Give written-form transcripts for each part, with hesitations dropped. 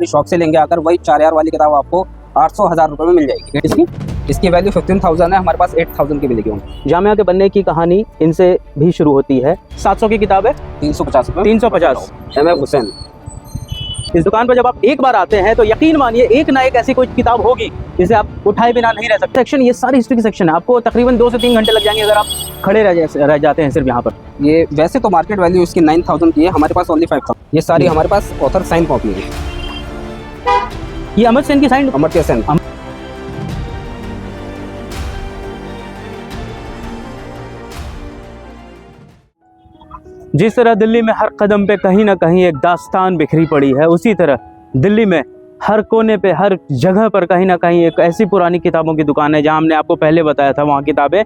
हमारी शॉप से लेंगे आकर, वही 4000 वाली किताब आपको 800-1000 रुपये में मिल जाएगी। इसकी वैल्यू 15,000 है, हमारे पास 8,000 की मिलेगी। जामिया के बनने की कहानी इनसे भी शुरू होती है। 700 की किताब है, 350 रुपये। 350। MF हुसैन। इस दुकान पर जब आप एक बार आते हैं तो यकीन मानिए एक ना एक ऐसी कोई किताब होगी जिसे आप उठाए बिना नहीं रह सकते। सेक्शन ये सारी हिस्ट्री की सेक्शन है, आपको तकरीबन 2 से 3 घंटे लग जाएंगे अगर आप खड़े रह जाते हैं सिर्फ यहाँ पर। ये वैसे तो मार्केट वैल्यू इसकी 9,000 की है, हमारे पास ओनली 5,000। ये सारी हमारे पास ऑथर साइन कॉपी है। ये अमर सेन की साइन, अमर्त्य सेन। जिस तरह दिल्ली में हर कदम पे कहीं ना कहीं एक दास्तान बिखरी पड़ी है, उसी तरह दिल्ली में हर कोने पे हर जगह पर कहीं ना कहीं एक ऐसी पुरानी किताबों की दुकान है जहां हमने आपको पहले बताया था वहाँ किताबें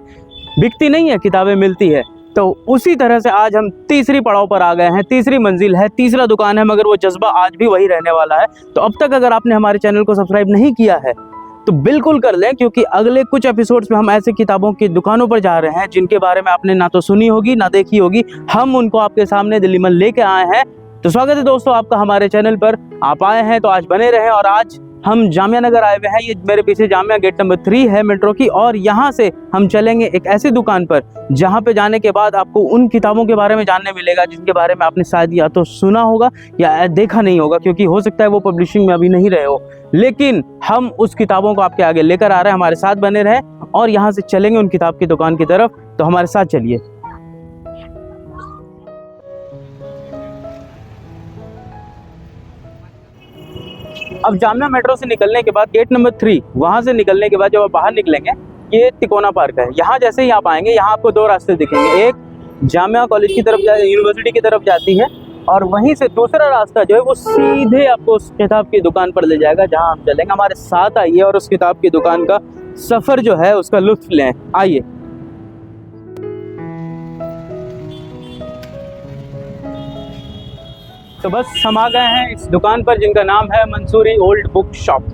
बिकती नहीं है, किताबें मिलती है। तो उसी तरह से आज हम तीसरी पड़ाव पर आ गए हैं, तीसरी मंजिल है, तीसरा दुकान है, मगर वो जज्बा आज भी वही रहने वाला है। तो अब तक अगर आपने हमारे चैनल को सब्सक्राइब नहीं किया है तो बिल्कुल कर लें, क्योंकि अगले कुछ एपिसोड्स में हम ऐसे किताबों की दुकानों पर जा रहे हैं जिनके बारे में आपने ना तो सुनी होगी ना देखी होगी। हम उनको आपके सामने दिल्ली में लेके आए हैं। तो स्वागत है दोस्तों आपका हमारे चैनल पर। आप आए हैं तो आज बने रहें। और आज हम जामिया नगर आए हुए हैं। ये मेरे पीछे जामिया गेट नंबर 3 है मेट्रो की, और यहाँ से हम चलेंगे एक ऐसी दुकान पर जहाँ पे जाने के बाद आपको उन किताबों के बारे में जानने मिलेगा जिनके बारे में आपने शायद या तो सुना होगा या देखा नहीं होगा, क्योंकि हो सकता है वो पब्लिशिंग में अभी नहीं रहे हो। लेकिन हम उस किताबों को आपके आगे लेकर आ रहे हैं, हमारे साथ बने रहें और यहाँ से चलेंगे उन किताब की दुकान की तरफ। तो हमारे साथ चलिए। अब जामिया मेट्रो से निकलने के बाद गेट नंबर 3 वहाँ से निकलने के बाद जब आप बाहर निकलेंगे, ये तिकोना पार्क है। यहाँ जैसे ही आप आएंगे यहाँ आपको 2 रास्ते दिखेंगे। एक जामिया कॉलेज की तरफ यूनिवर्सिटी की तरफ जाती है, और वहीं से दूसरा रास्ता जो है वो सीधे आपको उस किताब की दुकान पर ले जाएगा जहाँ हम चलेंगे। हमारे साथ आइए और उस किताब की दुकान का सफ़र जो है उसका लुत्फ लें। आइए। तो बस हम आ गए हैं इस दुकान पर जिनका नाम है मंसूरी ओल्ड बुक शॉप।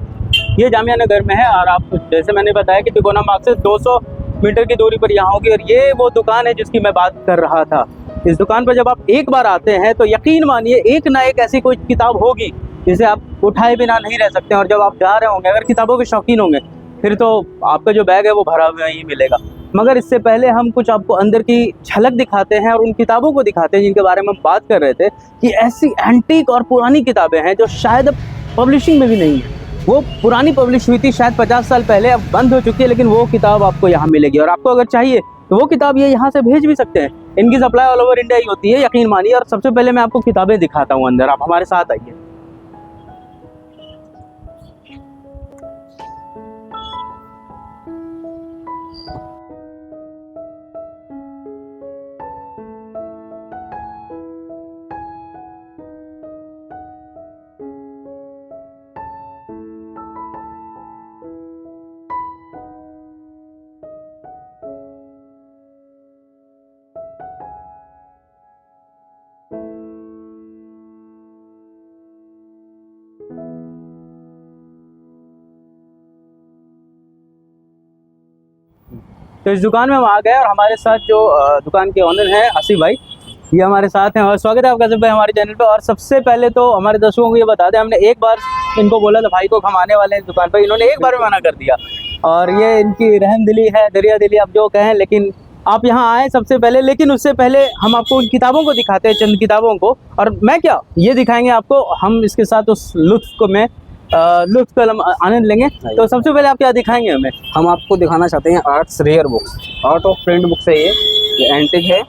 ये जामिया नगर में है, और आप जैसे मैंने बताया कि तिकोना मार्ग से 200 मीटर की दूरी पर यहाँ होगी। और ये वो दुकान है जिसकी मैं बात कर रहा था। इस दुकान पर जब आप एक बार आते हैं तो यकीन मानिए एक ना एक ऐसी कोई किताब होगी जिसे आप उठाए बिना नहीं रह सकते। और जब आप जा रहे होंगे, अगर किताबों के शौकीन होंगे, फिर तो आपका जो बैग है वो भरा हुआ ही मिलेगा। मगर इससे पहले हम कुछ आपको अंदर की झलक दिखाते हैं और उन किताबों को दिखाते हैं जिनके बारे में हम बात कर रहे थे कि ऐसी एंटीक और पुरानी किताबें हैं जो शायद अब पब्लिशिंग में भी नहीं है। वो पुरानी पब्लिश हुई थी शायद 50 साल पहले, अब बंद हो चुकी है, लेकिन वो किताब आपको यहाँ मिलेगी। और आपको अगर चाहिए तो वो किताब ये यहाँ से भेज भी सकते हैं। इनकी सप्लाई ऑल ओवर इंडिया ही होती है, यकीन मानिए। और सबसे पहले मैं आपको किताबें दिखाता हूँ अंदर, आप हमारे साथ आइए। तो इस दुकान में हम आ गए और हमारे साथ जो दुकान के ओनर हैं आसिफ भाई, ये हमारे साथ हैं। और स्वागत है आपका आसिफ भाई हमारे चैनल पे। और सबसे पहले तो हमारे दर्शकों को ये बता दें, हमने एक बार इनको बोला था भाई को हम आने वाले हैं दुकान पर, इन्होंने एक बार में मना कर दिया। और ये इनकी रहमदिली है, दरिया दिली आप जो कहें, लेकिन आप यहाँ आए सबसे पहले। लेकिन उससे पहले हम आपको उन किताबों को दिखाते हैं, चंद किताबों को। और मैं क्या ये दिखाएंगे आपको, हम इसके साथ उस लुत्फ को मैं लुत्फ का आनंद लेंगे। तो सबसे पहले आप क्या दिखाएंगे हमें? हम आपको दिखाना चाहते हैं arts rare books. Art of print books है ये एंटिक है।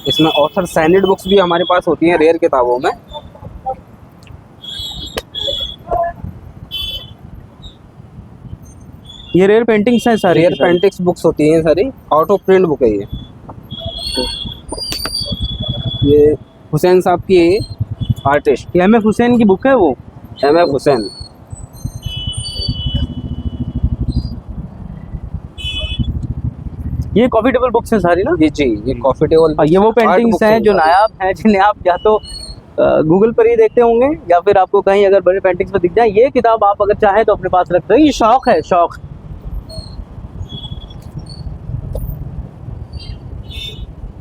इसमें ऑथर साइनेड बुक्स भी हमारे पास होती हैं रेयर किताबों में। ये रेयर पेंटिंग्स हैं सारी, रेयर पेंटिंग्स बुक्स होती हैं सारी। आउट ऑफ प्रिंट बुक है ये हुसैन साहब की आर्टिस्ट। MF हुसैन की बुक है वो। MF हुसैन। ये कॉफी टेबल बुक्स हैं सारी ना? जी, ये कॉफी टेबल। ये वो पेंटिंग्स हैं जो नायाब हैं, जिन्हें आप या तो गूगल पर ही देखते होंगे या फिर आपको कहीं अगर बड़े पेंटिंग्स में दिख जाए। ये किताब आप अगर चाहें तो अपने पास रखते हैं। ये शौक है, शौक।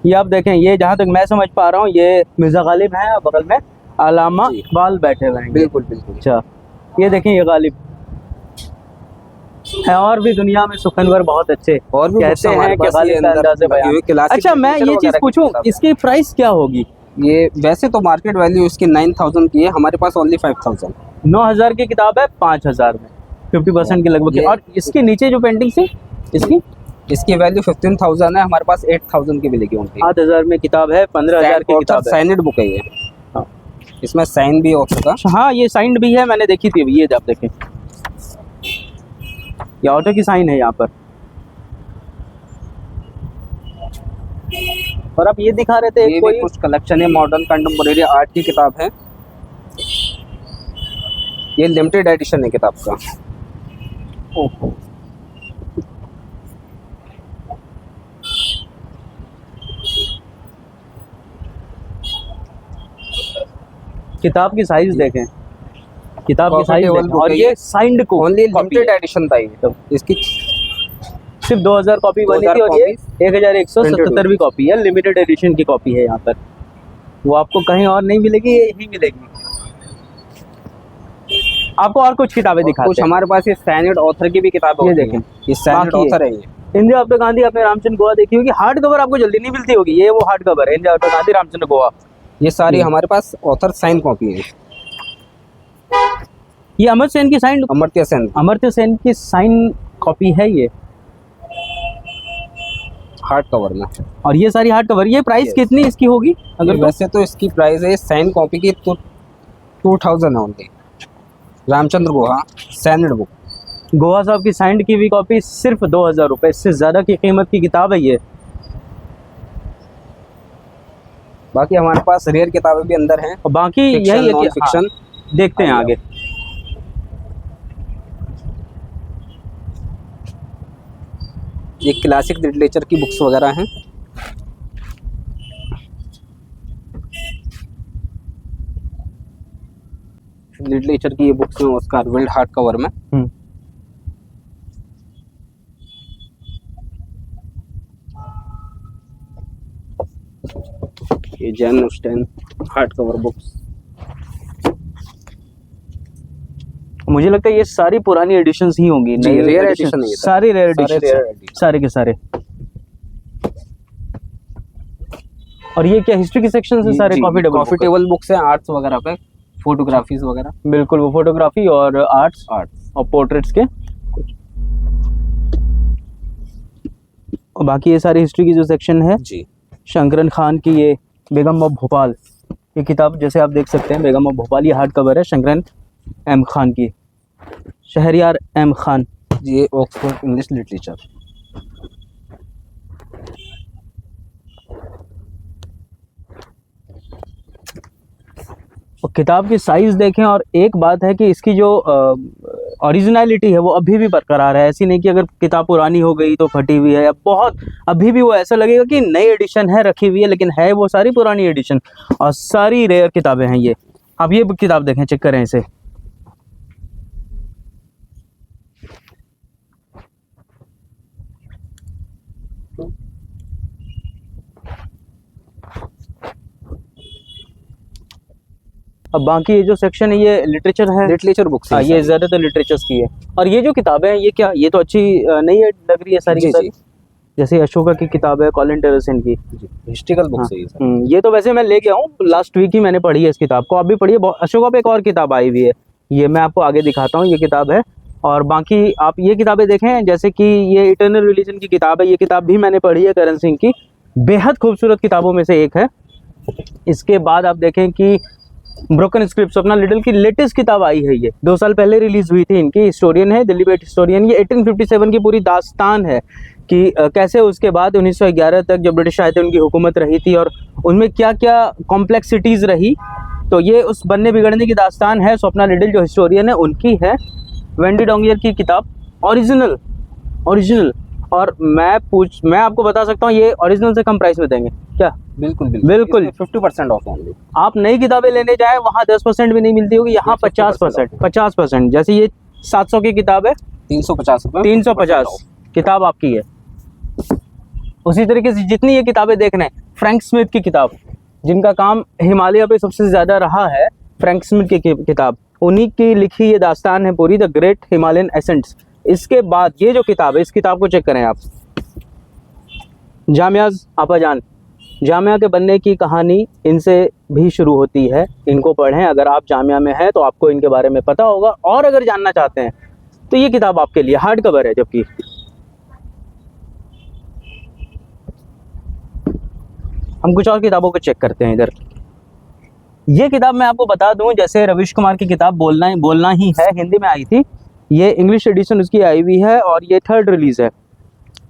ये आप देखें, ये जहाँ तक मैं समझ पा रहा हूँ ये मिर्ज़ा गालिब हैं, बगल में अल्लामा इकबाल बैठे हुए हैं। बिल्कुल। अच्छा, ये देखें ये गालिब है। और भी दुनिया में सुखनवर बहुत अच्छे और भी कहते hamaरे हैं कि पास ये गालिब का अंदर अंदाज़े लगी हुई बयान। classic अच्छा मैं literature ये चीज़ वगैरह की पूछूं, किताब है। इसकी प्राइस क्या होगी? ये वैसे तो मार्केट वैल्यू इसकी 9000 की है, हमारे पास ओनली 5000। 9000 की किताब है 5000 में, 50% के लगभग। ये- और इसके नीचे जो पेंटिंग थी इसकी इसकी वैल्यू 15000 है, हमारे पास 8000 की मिलेगी ओनली। 8000 में किताब है, 15000 की किताब है। साइनेड बुक है ये। हाँ। इसमें साइन भी हो चुका। हाँ ये साइंड भी है, मैंने देखी थी अभी, ये आप देखें ये ऑटो की साइन है यहाँ पर। और आप ये दिखा रहे थे ये कोई भी कुछ कलेक्शन है, मॉडर्न कंटेम्पोरेरी आर्ट की किताब है। ये लिमिटेड एडिशन है किताब का। ओहो। किताब की साइज देखें, किताब की साइज Comfortable देखें। book और है ये ये। साइंड को ओनली लिमिटेड एडिशन था ये। इसकी सिर्फ 2000 कॉपी बनी थी, और ये 1177वीं कॉपी है, लिमिटेड एडिशन की कॉपी है यहाँ पर। वो आपको कहीं और नहीं मिलेगी, ये यही मिलेगी। आपको और कुछ किताबें दिखाते कुछ हैं। हमारे पास ये सैनेड ऑथर की भी किताब ये होती देखें। है। ये सैनेड बाकी ऑथर है ये। इंदिरा ऑटो गांधी आपने रामचंद्र गोवा देखी होगी, हार्ड कवर आपको जल्दी नहीं मिलती होगी, ये वो हार्ड कवर है इंदिरा ऑटो गांधी रामचंद्र गोवा। ये सारी हमारे पास ऑथर साइन कॉपी है। ये अमर सेन की साइन, अमर्त्य सेन अमर्त्य सेन की साइन कॉपी है ये, हार्ड कवर में। और ये सारी हार्ड कवर। ये प्राइस Yes. कितनी इसकी होगी? अगर तो वैसे तो इसकी प्राइस है साइन कॉपी की तो 2000 है ओनली। रामचंद्र गुहा सैनेड बुक। गोवा साहब की साइंड की भी कॉपी सिर्फ 2000 रुपये, इससे ज़्यादा की कीमत की किताब है ये। बाकी हमारे पास रेयर किताबें भी अंदर हैं। और बाकी यही है नॉन कि फिक्शन। हाँ, देखते हैं आगे। ये क्लासिक लिटरेचर की बुक्स वगैरह हैं। लिटरेचर की ये बुक्स हैं ऑस्कार वाइल्ड हार्ड कवर में। ये जैन ऑस्टेन हार्ड कवर बुक्स। मुझे लगता है ये सारी पुरानी एडिशंस ही होंगी, जी, नई रेयर edition, एडिशन है ये सारी रेयर सारे एडिशन, rare edition। सारे के सारे। और ये क्या हिस्ट्री के सेक्शन से सारे कॉफी टेबल बुक्स हैं आर्ट्स वगैरह पे, फोटोग्राफीज वगैरह। बिल्कुल, वो फोटोग्राफी और आर्ट्स और पोर्ट्रेट्स के। और बाकी ये सारी हिस्ट्री की जो सेक्शन है, जी शंकरन खान की ये बेगम ऑफ भोपाल, ये किताब जैसे आप देख सकते हैं, बेगम ऑफ भोपाल, ये हार्ड कवर है शंकरन एम खान की, शहरयार एम खान। ये ऑक्सफोर्ड इंग्लिश लिटरेचर। और किताब की साइज़ देखें, और एक बात है कि इसकी जो ओरिजिनलिटी है वो अभी भी बरकरार है। ऐसी नहीं कि अगर किताब पुरानी हो गई तो फटी हुई है, या बहुत अभी भी वो ऐसा लगेगा कि नई एडिशन है रखी हुई है, लेकिन है वो सारी पुरानी एडिशन, और सारी रेयर किताबें हैं ये। आप ये किताब देखें, चेक करें इसे। अब बाकी ये जो सेक्शन है ये लिटरेचर है, लिटरेचर बुक्स हाँ, ये ज़्यादातर लिटरेचर्स की है। और ये जो किताबें हैं ये क्या, ये तो अच्छी नहीं है लग रही है सारी की जी, सारी। जैसे अशोका की किताब है, कॉलिन टेरसन की, हिस्ट्रिकल बुक्स है ये सब। ये तो वैसे मैं लेके आऊँ, लास्ट वीक ही मैंने पढ़ी है इस किताब को, आप भी पढ़िए। अशोका पे एक और किताब आई हुई है, ये मैं आपको आगे दिखाता हूँ, ये किताब है। और बाकी आप ये किताबें देखें, जैसे कि ये इटर्नल रिलीजन की किताब है, ये किताब भी मैंने पढ़ी है करण सिंह की, बेहद खूबसूरत किताबों में से एक है। इसके बाद आप देखें कि ब्रोकन स्क्रिप्ट स्वप्ना लिटिल की लेटेस्ट किताब आई है, ये 2 साल पहले रिलीज हुई थी। इनकी हिस्टोरियन है, दिल्ली बेट हिस्टोरियन। ये 1857 की पूरी दास्तान है कि कैसे उसके बाद 1911 तक जब ब्रिटिश आए थे उनकी हुकूमत रही थी, और उनमें क्या क्या कॉम्प्लेक्सिटीज़ रही। तो ये उस बनने बिगड़ने की दास्तान है। स्वप्ना लिटिल जो हिस्टोरियन है उनकी है, वेंडी डोंगियर की किताब, ओरिजिनल। और मैं आपको बता सकता हूँ ये ओरिजिनल से कम प्राइस में देंगे क्या? बिल्कुल 50% ऑफ ओनली। आप नई किताबें लेने जाएं वहाँ 10% भी नहीं मिलती होगी, यहाँ 50%। जैसे ये 700 की किताब है, 350 रुपये, 350 किताब आपकी है। उसी तरीके से जितनी ये किताबें देख रहे हैं, फ्रैंक स्मिथ की किताब, जिनका काम हिमालय पे सबसे ज़्यादा रहा है, फ्रैंक स्मिथ की किताब, उन्हीं की लिखी ये दास्तान है पूरी, द ग्रेट हिमालयन एसेंट्स। इसके बाद ये जो किताब है, इस किताब को चेक करें आप, जामियाज आपाजान, जामिया के बनने की कहानी इनसे भी शुरू होती है। इनको पढ़ें, अगर आप जामिया में हैं तो आपको इनके बारे में पता होगा, और अगर जानना चाहते हैं तो ये किताब आपके लिए हार्ड कवर है। जबकि हम कुछ और किताबों को चेक करते हैं इधर। ये किताब मैं आपको बता दूं, जैसे रविश कुमार की किताब बोलना ही है, हिंदी में आई थी, ये इंग्लिश एडिशन उसकी आई हुई है और ये 3rd रिलीज है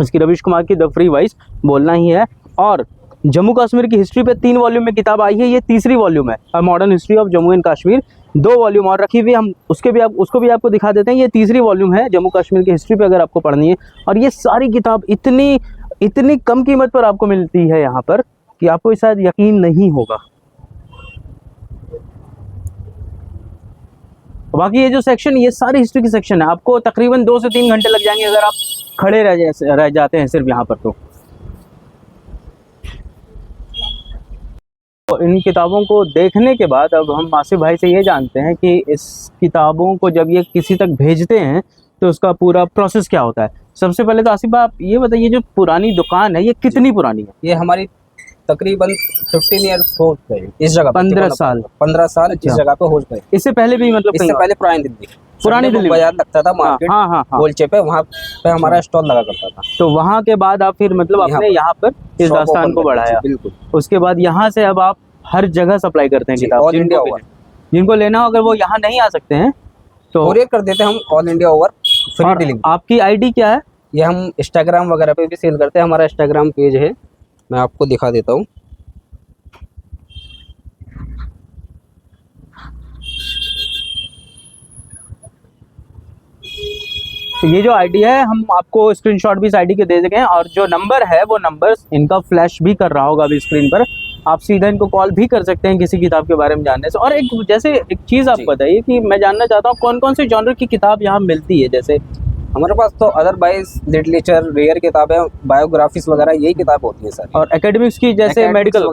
इसकी, रविश कुमार की द फ्री वॉइस, बोलना ही है। और जम्मू कश्मीर की हिस्ट्री पे 3 वॉल्यूम में किताब आई है, ये 3री वॉल्यूम है। A modern history of Jammu and Kashmir 2 volume और रखी हुई, हम उसको भी आपको दिखा देते हैं। ये 3री वॉल्यूम है जम्मू कश्मीर की हिस्ट्री पे, अगर आपको पढ़नी है। और ये सारी किताब इतनी कम कीमत पर आपको मिलती है यहाँ पर कि आपको शायद यकीन नहीं होगा। बाकी ये जो सेक्शन, ये सारी हिस्ट्री की सेक्शन है, आपको तकरीबन 2 से 3 घंटे लग जाएंगे अगर आप खड़े रह जाते हैं सिर्फ यहाँ पर। तो इन किताबों को देखने के बाद अब हम आसिफ भाई से ये जानते हैं कि इस किताबों को जब ये किसी तक भेजते हैं तो उसका पूरा प्रोसेस क्या होता है। सबसे पहले तो आसिफ भाई आप ये बताइए, जो पुरानी दुकान है ये कितनी पुरानी है? ये हमारी तकरीबन 15 ईयर्स हो गए इस जगह पे। 15 साल 15 साल इस जगह पे हो गए। इससे पहले भी मतलब इससे पहले पुरानी दिल्ली बाजार लगता था, मार्केट, हाँ, गोलचे पे, वहाँ पे हमारा स्टॉल लगा करता था। तो वहाँ के बाद आप फिर मतलब आपने यहाँ पर इस दास्तान को बढ़ाया। बिल्कुल। उसके बाद यहाँ से अब आप हर जगह सप्लाई करते हैं किताब, ऑल इंडिया ओवर। जिनको लेना हो, अगर वो यहाँ नहीं आ सकते हैं तो कोरियर कर देते हैं हम, all India over, free delivery. आपकी आईडी क्या है? ये हम इंस्टाग्राम वगैरह पे भी सेल करते हैं, हमारा इंस्टाग्राम पेज है, मैं आपको दिखा देता हूँ। तो ये जो आईडी है, हम आपको स्क्रीनशॉट भी इस आईडी के दे देंगे, और जो नंबर है वो नंबर इनका फ्लैश भी कर रहा होगा अभी स्क्रीन पर, आप सीधा इनको कॉल भी कर सकते हैं किसी किताब के बारे में जानने से। और एक चीज़ आप बताइए कि मैं जानना चाहता हूँ कौन कौन से जॉनर की किताब यहाँ मिलती है। जैसे हमारे पास तो अदरवाइज लिटरेचर, रेयर किताबें, बायोग्राफीज वगैरह यही किताब होती है सर। और एकेडमिक्स की, जैसे मेडिकल्स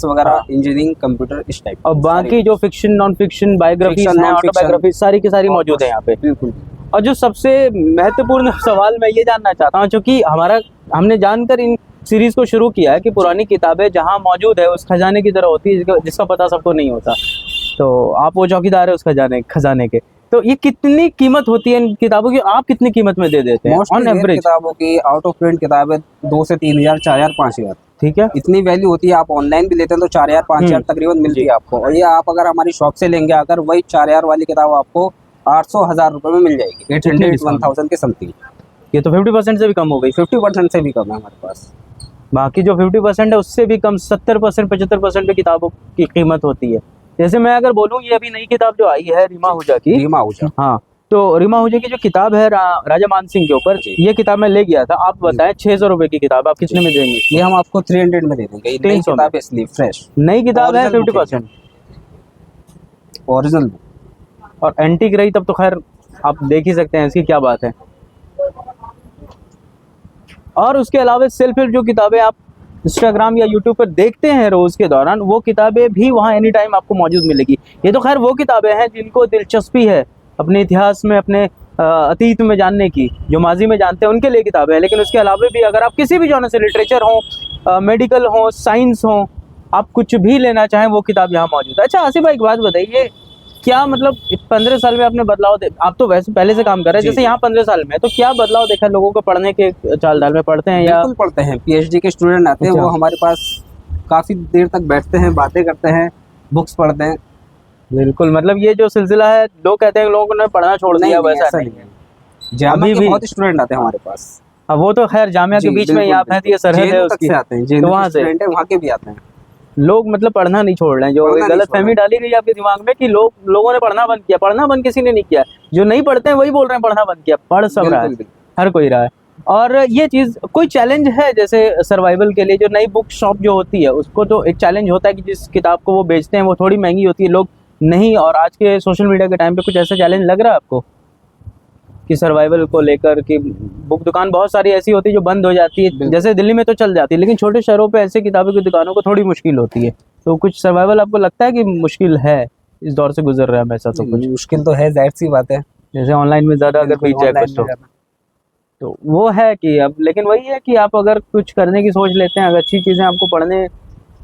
वगैरह, इंजीनियरिंग, कंप्यूटर, इस टाइप। और बाकी जो fiction, non fiction, biography, autobiography, सारी की सारी मौजूद है यहाँ पे। बिल्कुल। और जो सबसे महत्वपूर्ण सवाल मैं ये जानना चाहता हूँ, क्योंकि हमने जानकर इन सीरीज को शुरू किया है कि पुरानी किताबें जहाँ मौजूद है उस खजाने की तरह होती है, जिसका पता सबको नहीं होता। तो आप वो चौकीदार है उस खजाने के। तो ये कितनी कीमत होती है इन किताबों की, आप कितनी कीमत में दे देते हैं ऑन एवरेज? किताबों की आउट ऑफ प्रिंट किताबें 2 से 3 हज़ार, 4 हज़ार, 5 हज़ार, ठीक है, इतनी वैल्यू होती है। आप ऑनलाइन भी लेते हैं तो 4 हज़ार, 5 हज़ार तकरीबन मिलती है आपको। और ये आप अगर हमारी शॉप से लेंगे, अगर वही 4 हज़ार वाली किताब आपको 800-1000 रुपये में मिल जाएगी, 800-1000 के समथिंग। ये तो 50% से भी कम हो गई। 50% से भी कम है हमारे पास। बाकी जो 50% है उससे भी कम 70%, 75% पे किताबों की कीमत होती है। जैसे मैं अगर बोलूँ, ये अभी नई किताब जो आई है रीमा आहूजा की, हाँ, तो रीमा आहूजा की जो किताब है राजा मान सिंह के ऊपर, ये किताब मैं ले गया था। आप बताएं 600 रुपए की किताब आप कितने में देंगे? ये हम आपको 300 में दे देंगे। 300 किताब है, इसलिए फ्रेश नई किताब है, 50% ओरिजिनल। और एंटीक रही तब तो खैर आप देख ही सकते हैं इसकी क्या बात है। और उसके अलावा सेल्फ हेल्प जो किताबें आप इंस्टाग्राम या यूट्यूब पर देखते हैं रोज के दौरान, वो किताबें भी वहाँ एनी टाइम आपको मौजूद मिलेगी। ये तो खैर वो किताबें हैं जिनको दिलचस्पी है अपने इतिहास में, अपने अतीत में जानने की, जो माजी में जानते हैं उनके लिए किताबें हैं। लेकिन उसके अलावा भी अगर आप किसी भी जॉनर से, लिटरेचर हो, मेडिकल हो, साइंस हो, आप कुछ भी लेना चाहें वो किताब यहाँ मौजूद है। अच्छा आसिफ भाई एक बात बताइए, क्या मतलब 15 साल में आपने बदलाव आप तो वैसे पहले से काम कर रहे हैं, जैसे यहाँ 15 साल में, तो क्या बदलाव देखा लोगों को? पढ़ने के चाल ढाल में पढ़ते हैं या? बिल्कुल पढ़ते हैं। पीएचडी के स्टूडेंट आते हैं, वो हमारे पास काफ़ी देर तक बैठते हैं, बातें करते हैं, बुक्स पढ़ते हैं। बिल्कुल, मतलब ये जो सिलसिला है, लोग कहते हैं लोगों ने पढ़ना छोड़ दिया, वैसा नहीं है। जामिया के बहुत स्टूडेंट आते हैं हमारे पास। अब वो तो खैर जामिया के बीच में ही आप हैं, तो ये सरहद है उसकी, आते हैं, तो वहाँ से वहाँ के भी आते हैं लोग। मतलब पढ़ना नहीं छोड़ रहे हैं। जो गलत फहमी डाली गई आपके दिमाग में कि लोगों ने पढ़ना बंद किया, पढ़ना बंद किसी ने नहीं किया। जो नहीं पढ़ते हैं वही बोल रहे हैं पढ़ना बंद किया। पढ़ सब रहा है, हर कोई रहा है। और ये चीज़ कोई चैलेंज है जैसे सर्वाइवल के लिए? जो नई बुक शॉप जो होती है उसको तो एक चैलेंज होता है कि जिस किताब को वो बेचते हैं वो थोड़ी महंगी होती है, लोग नहीं। और आज के सोशल मीडिया के टाइम पे कुछ ऐसा चैलेंज लग रहा है आपको कि सर्वाइवल को लेकर कि बुक दुकान बहुत सारी ऐसी होती है जो बंद हो जाती है? जैसे दिल्ली में तो चल जाती है, लेकिन छोटे शहरों पे ऐसे किताबों की दुकानों को थोड़ी मुश्किल होती है। तो कुछ सर्वाइवल आपको लगता है कि मुश्किल है? इस दौर से गुजर रहे हैं हमेशा तो कुछ, मुश्किल तो है, जाहिर सी बात है। जैसे ऑनलाइन में ज़्यादा अगर बीत जाए कुछ तो वो है कि अब, लेकिन वही है कि आप अगर कुछ करने की सोच लेते हैं, अगर अच्छी चीज़ें आपको पढ़ने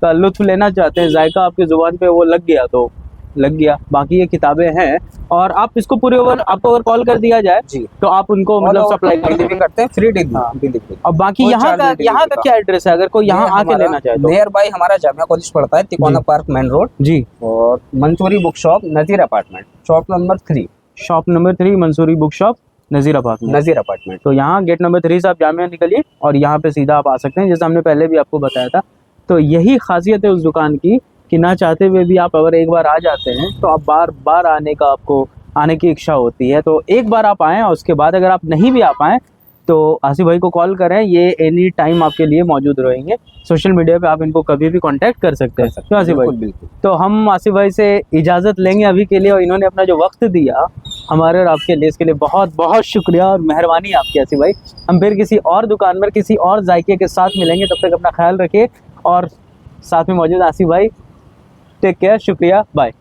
का लुत्फ लेना चाहते हैं, जायका आपकी ज़ुबान पे वो लग गया तो लग गया। बाकी ये किताबें हैं और आप इसको पूरे ओवर आपको अगर कॉल कर दिया जाए जी, तो आप उनको मतलब सप्लाई कर डिलीवरी करते हैं, फ्री डिलीवरी। और बाकी कोई यहाँ charge का नहीं delivery का। क्या एड्रेस है अगर कोई यहाँ आके लेना चाहे तो? नियर बाय हमारा जामिया कॉलेज पड़ता है, तिकोना पार्क मेन रोड, जी, और Mansoori book shop Nazir apartment, shop number 3, shop number 3 Mansoori book shop Nazir apartment. Nazir apartment. तो यहाँ गेट नंबर 3 से आप जामिया निकलिए और यहाँ पे सीधा आप आ सकते हैं, जैसे हमने पहले भी आपको बताया था। तो यही खासियत है उस दुकान की कि ना चाहते हुए भी आप अगर एक बार आ जाते हैं तो आप बार बार आने का आपको आने की इच्छा होती है। तो एक बार आप आएँ और उसके बाद अगर आप नहीं भी आ पाएँ तो आसिफ भाई को कॉल करें, ये एनी टाइम आपके लिए मौजूद रहेंगे। सोशल मीडिया पे आप इनको कभी भी कांटेक्ट कर सकते हैं। क्यों आसिफ भाई? बिल्कुल। तो हम आसिफ भाई से इजाज़त लेंगे अभी के लिए, और इन्होंने अपना जो वक्त दिया हमारे और आपके लिए, इसके लिए बहुत बहुत शुक्रिया और मेहरबानी आपकी आसिफ भाई। हम फिर किसी और दुकान पर किसी और जायके के साथ मिलेंगे, तब तक अपना ख्याल रखिए और साथ में मौजूद आसिफ भाई, टेक केयर, शुक्रिया, बाय।